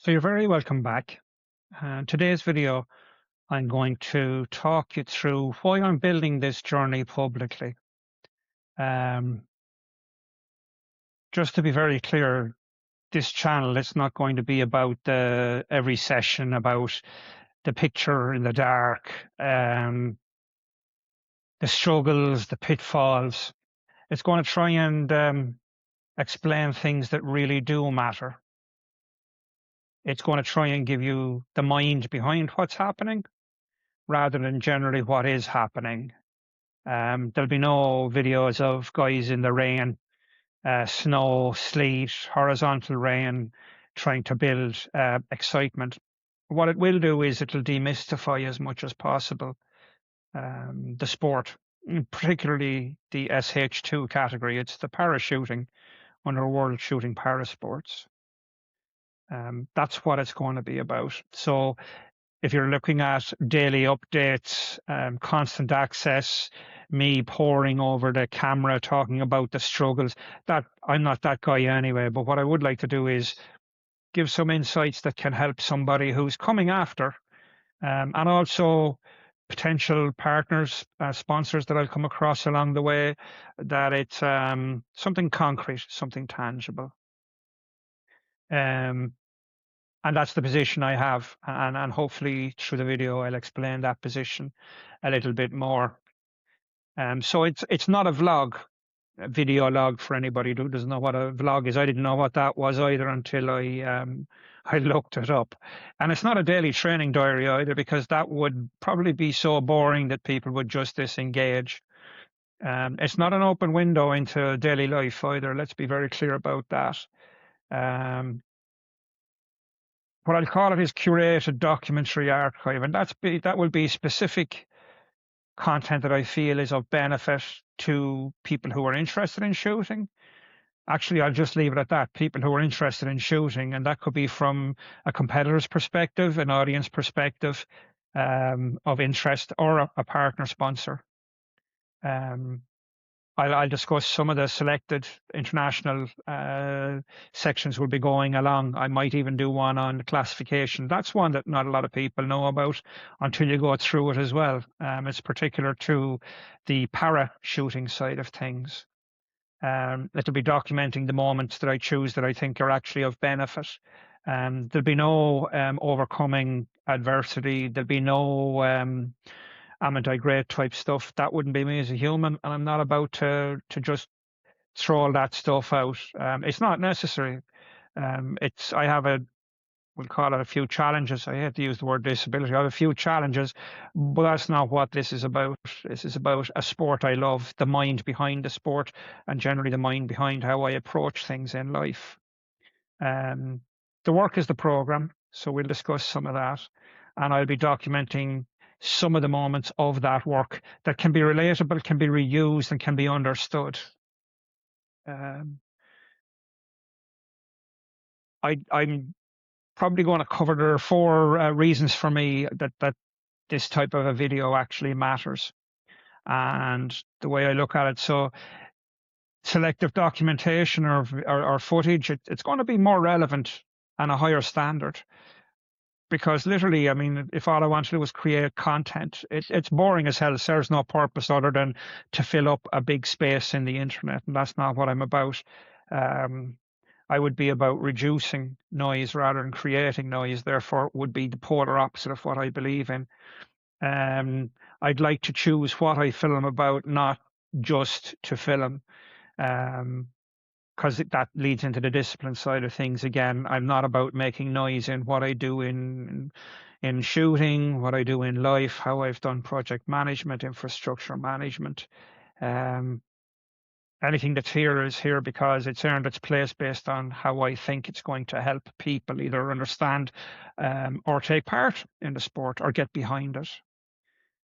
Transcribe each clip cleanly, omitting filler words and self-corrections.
So you're very welcome back. Today's video, I'm going to talk you through why I'm building this journey publicly. Um, just to be very clear, this channel is not going to be about every session about the picture in the dark, the struggles, the pitfalls. It's going to try and explain things that really do matter. It's going to try and give you the mind behind what's happening rather than generally what is happening. There'll be no videos of guys in the rain, snow, sleet, horizontal rain, trying to build excitement. What it will do is it'll demystify as much as possible the sport, particularly the SH2 category. It's the parachuting under World Shooting Parasports. That's what it's going to be about. So if you're looking at daily updates, constant access, me poring over the camera talking about the struggles, that I'm not that guy anyway. But what I would like to do is give some insights that can help somebody who's coming after, and also potential partners, sponsors that I'll come across along the way, that it's something concrete, something tangible. Um, and that's the position I have, and hopefully through the video I'll explain that position a little bit more. So it's not a vlog, a video log for anybody who doesn't know what a vlog is. I didn't know what that was either until I looked it up. And it's not a daily training diary either, because that would probably be so boring that people would just disengage. It's not an open window into daily life either. Let's be very clear about that. What I'll call it is curated documentary archive, and that will be specific content that I feel is of benefit to people who are interested in shooting. Actually, I'll just leave it at that. People who are interested in shooting, and that could be from a competitor's perspective, an audience perspective, of interest, or a partner sponsor. I'll discuss some of the selected international sections we'll be going along. I might even do one on classification. That's one that not a lot of people know about until you go through it as well. It's particular to the parachuting side of things. It'll be documenting the moments that I choose that I think are actually of benefit. There'll be no overcoming adversity. There'll be no am I great type stuff. That wouldn't be me as a human, and I'm not about to just throw all that stuff out. It's not necessary. I have we'll call it a few challenges. I hate to use the word disability. I have a few challenges, but that's not what this is about. This is about a sport I love, the mind behind the sport, and generally the mind behind how I approach things in life. The work is the program, so we'll discuss some of that, and I'll be documenting some of the moments of that work that can be relatable, can be reused, and can be understood. I'm probably going to cover, there are four reasons for me that this type of a video actually matters, and the way I look at it. So selective documentation or footage, it's going to be more relevant and a higher standard. Because literally, I mean, if all I want to do is create content, it's boring as hell. It serves no purpose other than to fill up a big space in the internet, and that's not what I'm about. I would be about reducing noise rather than creating noise. Therefore, it would be the polar opposite of what I believe in. I'd like to choose what I film about, not just to film. Because that leads into the discipline side of things again. I'm not about making noise in what I do in shooting, what I do in life, how I've done project management, infrastructure management. Anything that's here is here because it's earned its place based on how I think it's going to help people either understand or take part in the sport or get behind it.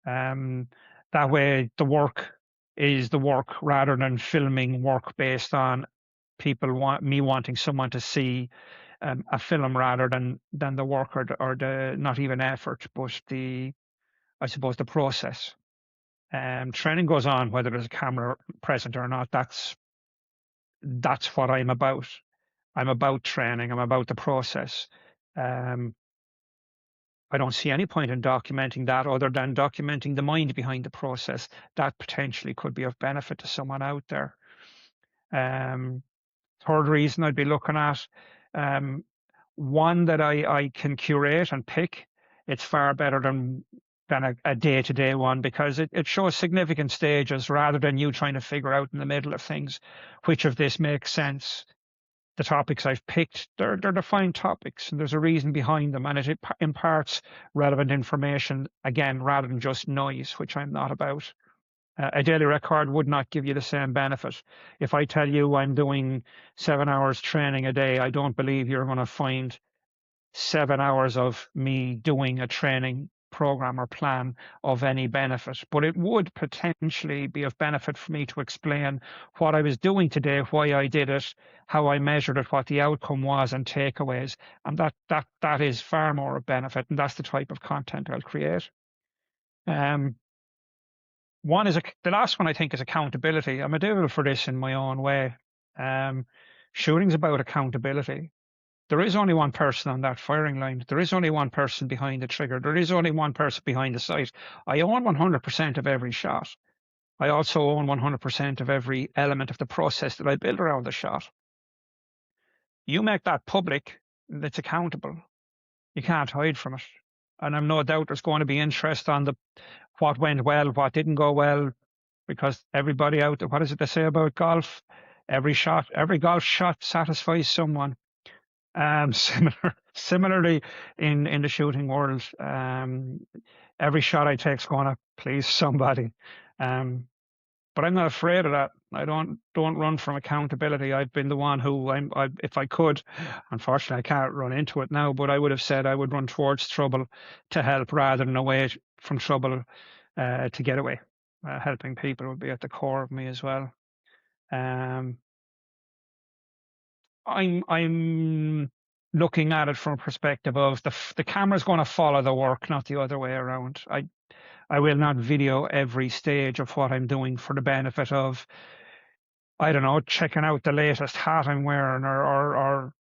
That way the work is the work rather than filming work based on people wanting someone to see a film rather than the work or the not even effort, but I suppose the process. Training goes on whether there's a camera present or not. That's what I'm about. I'm about training. I'm about the process. Um, I don't see any point in documenting that other than documenting the mind behind the process. That potentially could be of benefit to someone out there. Um, Third reason I'd be looking at, um, one that I can curate and pick. It's far better than a day-to-day one because it shows significant stages rather than you trying to figure out in the middle of things which of this makes sense. The topics I've picked, they're defined topics and there's a reason behind them, and it imparts relevant information again rather than just noise, which I'm not about. A daily record would not give you the same benefit. If I tell you I'm doing 7 hours training a day, I don't believe you're going to find 7 hours of me doing a training program or plan of any benefit. But it would potentially be of benefit for me to explain what I was doing today, why I did it, how I measured it, what the outcome was, and takeaways. And that is far more of benefit, and that's the type of content I'll create. Um, One is the last one I think is accountability. I'm a devil for this in my own way. Um, Shooting's about accountability. There is only one person on that firing line. There is only one person behind the trigger. There is only one person behind the sight. I own 100% of every shot. I also own 100% of every element of the process that I build around the shot. You make that public, it's accountable. You can't hide from it. And I'm no doubt there's going to be interest on the what went well, what didn't go well, because everybody out there, what is it they say about golf? Every golf shot satisfies someone. Similarly, in the shooting world, every shot I take is going to please somebody. But I'm not afraid of that. I don't run from accountability. I've been the one who if I could, unfortunately I can't run into it now, but I would have said I would run towards trouble to help rather than away from trouble to get away. Helping people would be at the core of me as well. Um, I'm looking at it from a perspective of the camera's going to follow the work, not the other way around. I will not video every stage of what I'm doing for the benefit of, I don't know, checking out the latest hat I'm wearing or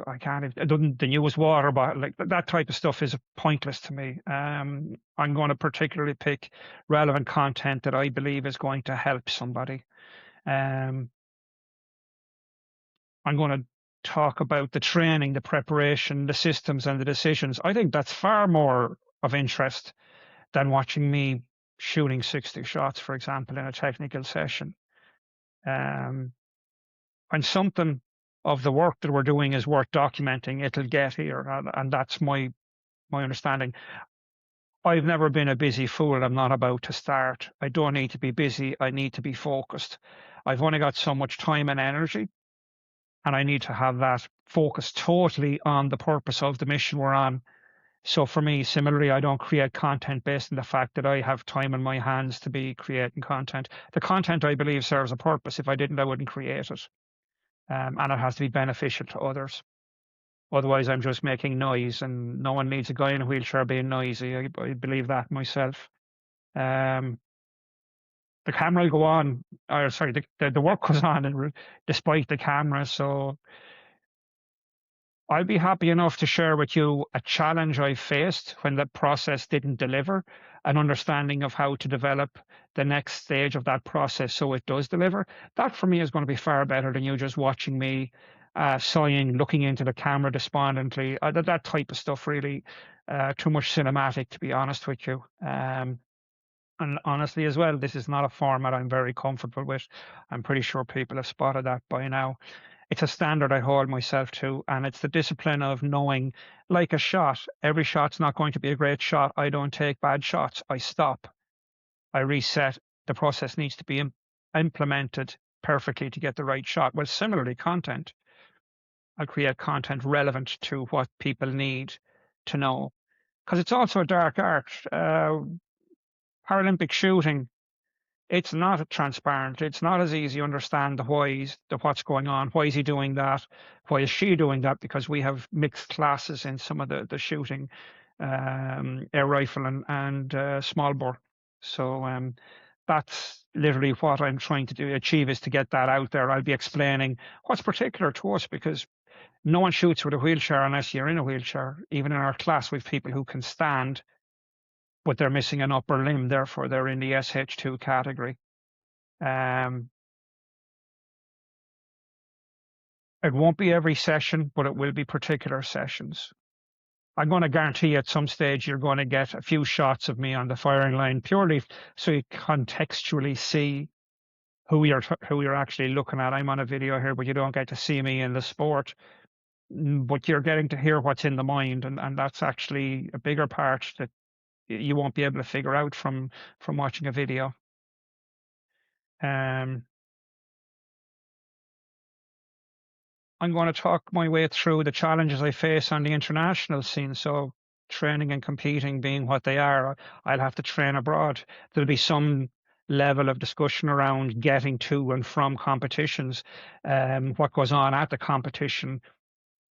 I can't even, the newest water bottle, like that type of stuff is pointless to me. I'm going to particularly pick relevant content that I believe is going to help somebody. Um, I'm going to talk about the training, the preparation, the systems, and the decisions. I think that's far more of interest than watching me shooting 60 shots, for example, in a technical session. When something of the work that we're doing is worth documenting, it'll get here, and that's my understanding. I've never been a busy fool. I'm not about to start. I don't need to be busy. I need to be focused. I've only got so much time and energy, and I need to have that focused totally on the purpose of the mission we're on. So for me, similarly, I don't create content based on the fact that I have time in my hands to be creating content. The content, I believe, serves a purpose. If I didn't, I wouldn't create it. And it has to be beneficial to others. Otherwise, I'm just making noise, and no one needs a guy in a wheelchair being noisy. I believe that myself. Um, the camera will go on, or sorry, the work goes on, and despite the camera. So I'd be happy enough to share with you a challenge I faced when the process didn't deliver, an understanding of how to develop the next stage of that process so it does deliver. That for me is going to be far better than you just watching me sighing, looking into the camera despondently. That type of stuff really too much cinematic, to be honest with you. And honestly as well, this is not a format I'm very comfortable with. I'm pretty sure people have spotted that by now. It's a standard I hold myself to, and it's the discipline of knowing, like a shot, every shot's not going to be a great shot. I don't take bad shots. I stop. I reset. The process needs to be implemented perfectly to get the right shot. Well, similarly, content. I create content relevant to what people need to know, because it's also a dark art. Paralympic shooting, it's not transparent. It's not as easy to understand the whys, the what's going on. Why is he doing that? Why is she doing that? Because we have mixed classes in some of the shooting, air rifle and small bore. So that's literally what I'm trying to achieve, is to get that out there. I'll be explaining what's particular to us, because No one shoots with a wheelchair unless you're in a wheelchair. Even in our class, we've people who can stand, but they're missing an upper limb, therefore they're in the SH2 category. It won't be every session, but it will be particular sessions. I'm going to guarantee at some stage you're going to get a few shots of me on the firing line, purely so you contextually see who you're actually looking at. I'm on a video here, but you don't get to see me in the sport, but you're getting to hear what's in the mind, and that's actually a bigger part that you won't be able to figure out from watching a video. I'm going to talk my way through the challenges I face on the international scene. So training and competing being what they are, I'll have to train abroad. There'll be some level of discussion around getting to and from competitions, what goes on at the competition,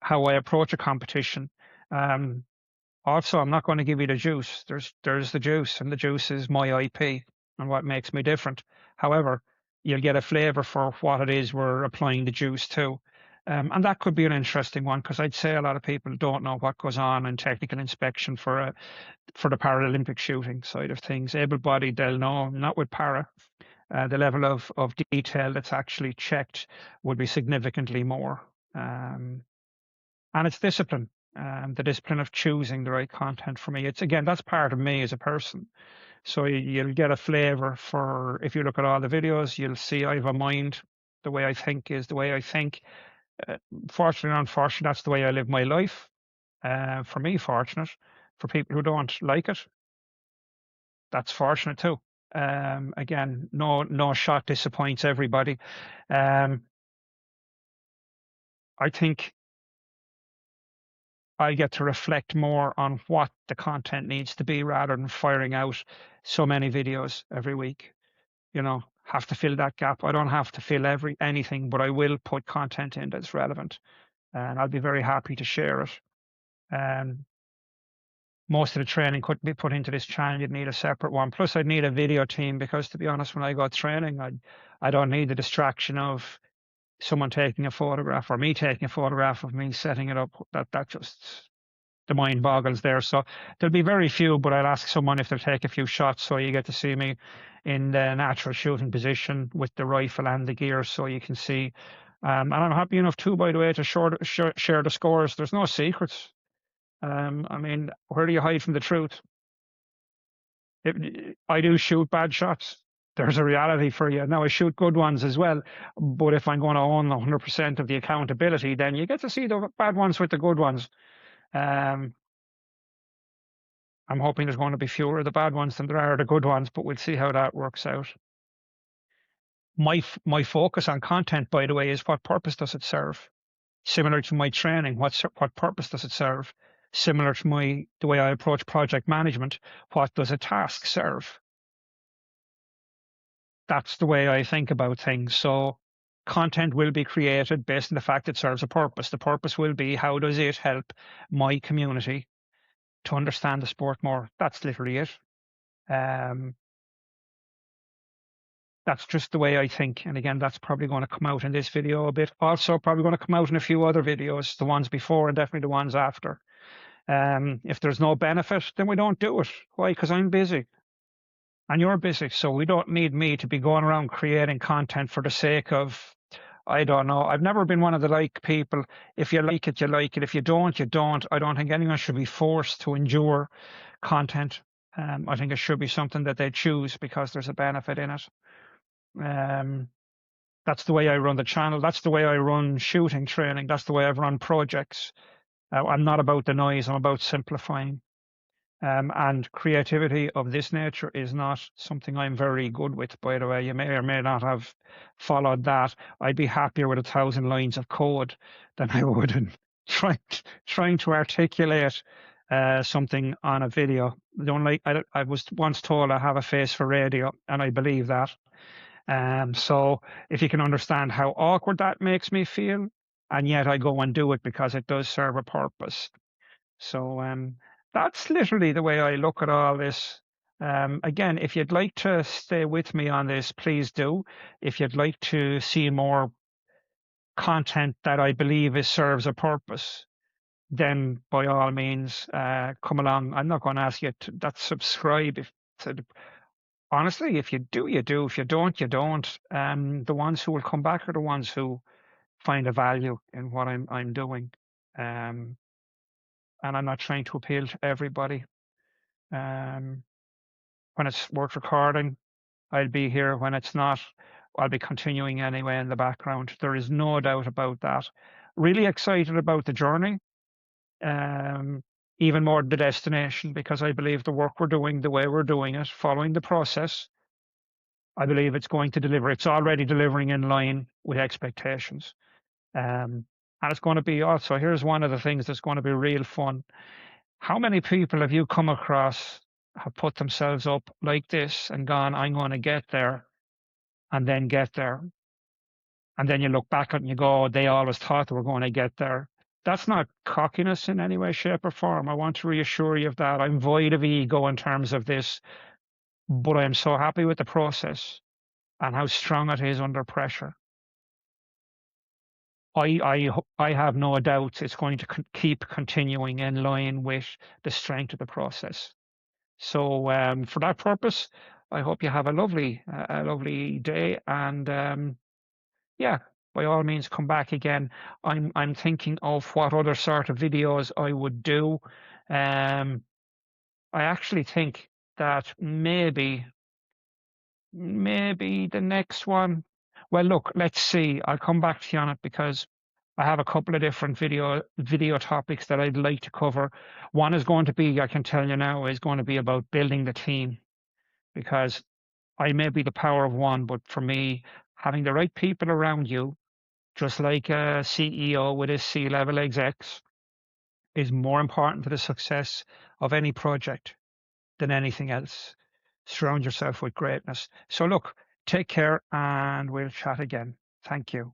how I approach a competition. Also, I'm not going to give you the juice. There's the juice, and the juice is my IP and what makes me different. However, you'll get a flavour for what it is we're applying the juice to. And that could be an interesting one, because I'd say a lot of people don't know what goes on in technical inspection for the Paralympic shooting side of things. Able-bodied, they'll know, not with para. The level of detail that's actually checked would be significantly more. And it's discipline, the discipline of choosing the right content for me. It's, again, that's part of me as a person. So you'll get a flavour for, if you look at all the videos, you'll see I have a mind. The way I think is the way I think. Fortunately or unfortunately, that's the way I live my life. For me, fortunate. For people who don't like it, that's fortunate too. Again, no shot disappoints everybody. I think I get to reflect more on what the content needs to be rather than firing out so many videos every week. Have to fill that gap. I don't have to fill anything, but I will put content in that's relevant, and I'll be very happy to share it. Most of the training couldn't be put into this channel. You'd need a separate one. Plus, I'd need a video team, because, to be honest, when I go training, I don't need the distraction of someone taking a photograph or me taking a photograph of me setting it up. That just, the mind boggles there. So there'll be very few, but I'll ask someone if they'll take a few shots, so you get to see me in the natural shooting position with the rifle and the gear, so you can see. And I'm happy enough too, by the way, to share the scores. There's no secrets. I mean, where do you hide from the truth? I do shoot bad shots. There's a reality for you. Now, I shoot good ones as well, but if I'm going to own 100% of the accountability, then you get to see the bad ones with the good ones. I'm hoping there's going to be fewer of the bad ones than there are the good ones, but we'll see how that works out. My focus on content, by the way, is what purpose does it serve? Similar to my training, what purpose does it serve? Similar to the way I approach project management, what does a task serve? That's the way I think about things. So content will be created based on the fact it serves a purpose. The purpose will be, how does it help my community to understand the sport more? That's literally it. That's just the way I think. And again, that's probably going to come out in this video a bit. Also, probably going to come out in a few other videos, the ones before and definitely the ones after. If there's no benefit, then we don't do it. Why? Because I'm busy and you're busy. So we don't need me to be going around creating content for the sake of, I don't know. I've never been one of the like people. If you like it, you like it. If you don't, you don't. I don't think anyone should be forced to endure content. I think it should be something that they choose because there's a benefit in it. That's the way I run the channel. That's the way I run shooting training. That's the way I've run projects. I'm not about the noise. I'm about simplifying. And creativity of this nature is not something I'm very good with, by the way. You may or may not have followed that. I'd be happier with 1,000 lines of code than I would in trying to articulate something on a video. I was once told I have a face for radio, and I believe that. So if you can understand how awkward that makes me feel, and yet I go and do it because it does serve a purpose. So that's literally the way I look at all this. Again, if you'd like to stay with me on this, please do. If you'd like to see more content that I believe serves a purpose, then by all means, come along. I'm not going to ask you to that subscribe. Honestly, if you do, you do. If you don't, you don't. The ones who will come back are the ones who find a value in what I'm doing. Um, and I'm not trying to appeal to everybody. Um, when it's worth recording, I'll be here. When it's not, I'll be continuing anyway in the background. There is no doubt about that. Really excited about the journey, um, even more the destination, because I believe the work we're doing, the way we're doing it, following the process, I believe it's going to deliver. It's already delivering in line with expectations. And it's going to be also, here's one of the things that's going to be real fun. How many people have you come across have put themselves up like this and gone, I'm going to get there, and then get there? And then you look back at it and you go, they always thought they were going to get there. That's not cockiness in any way, shape, or form. I want to reassure you of that. I'm void of ego in terms of this, but I am so happy with the process and how strong it is under pressure. I have no doubt it's going to keep continuing in line with the strength of the process. So for that purpose, I hope you have a lovely day, and yeah, by all means, come back again. I'm thinking of what other sort of videos I would do. I actually think that maybe the next one. Well, look, let's see. I'll come back to you on it because I have a couple of different video topics that I'd like to cover. One is going to be, I can tell you now, is going to be about building the team, because I may be the power of one, but for me, having the right people around you, just like a CEO with his C-level execs, is more important to the success of any project than anything else. Surround yourself with greatness. So look, take care and we'll chat again. Thank you.